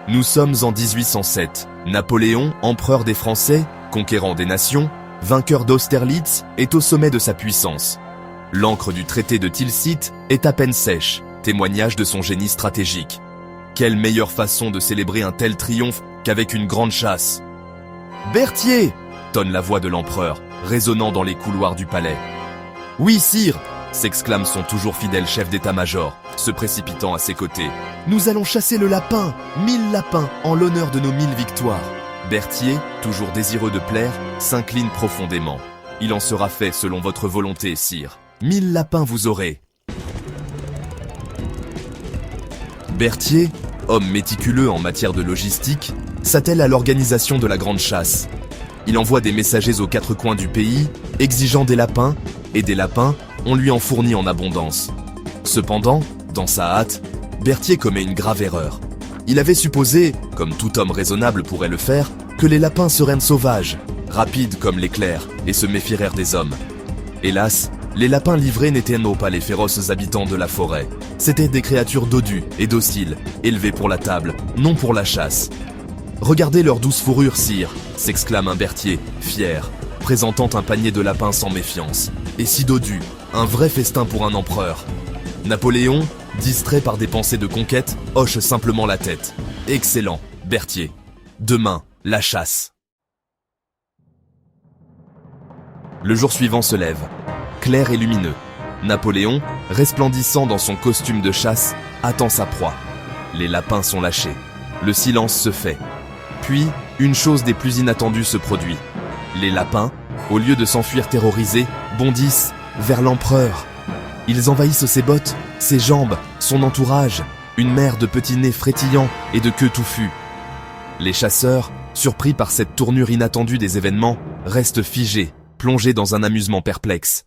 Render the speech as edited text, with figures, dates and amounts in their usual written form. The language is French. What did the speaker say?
Nous sommes en 1807. Napoléon, empereur des Français, conquérant des nations, vainqueur d'Austerlitz, est au sommet de sa puissance. L'encre du traité de Tilsit est à peine sèche, témoignage de son génie stratégique. Quelle meilleure façon de célébrer un tel triomphe qu'avec une grande chasse. « Berthier !» tonne la voix de l'empereur, résonnant dans les couloirs du palais. « Oui, sire !» s'exclame son toujours fidèle chef d'état-major, se précipitant à ses côtés. « Nous allons chasser le lapin, 1000 lapins, en l'honneur de nos 1000 victoires. » Berthier, toujours désireux de plaire, s'incline profondément. « Il en sera fait selon votre volonté, sire. 1000 lapins vous aurez. » Berthier, homme méticuleux en matière de logistique, s'attelle à l'organisation de la grande chasse. Il envoie des messagers aux 4 coins du pays, exigeant des lapins, et des lapins, on lui en fournit en abondance. Cependant, dans sa hâte, Berthier commet une grave erreur. Il avait supposé, comme tout homme raisonnable pourrait le faire, que les lapins seraient sauvages, rapides comme l'éclair, et se méfieraient des hommes. Hélas, les lapins livrés n'étaient pas les féroces habitants de la forêt. C'étaient des créatures dodues et dociles, élevées pour la table, non pour la chasse. « Regardez leur douce fourrure, sire !» s'exclame un Berthier, fier, présentant un panier de lapins sans méfiance. Et si dodu, un vrai festin pour un empereur. Napoléon, distrait par des pensées de conquête, hoche simplement la tête. Excellent, Berthier. Demain, la chasse. Le jour suivant se lève, clair et lumineux. Napoléon, resplendissant dans son costume de chasse, attend sa proie. Les lapins sont lâchés. Le silence se fait. Puis, une chose des plus inattendues se produit. Les lapins, au lieu de s'enfuir terrorisés, bondissent vers l'empereur. Ils envahissent ses bottes, ses jambes, son entourage, une mer de petits nez frétillants et de queues touffues. Les chasseurs, surpris par cette tournure inattendue des événements, restent figés, plongés dans un amusement perplexe.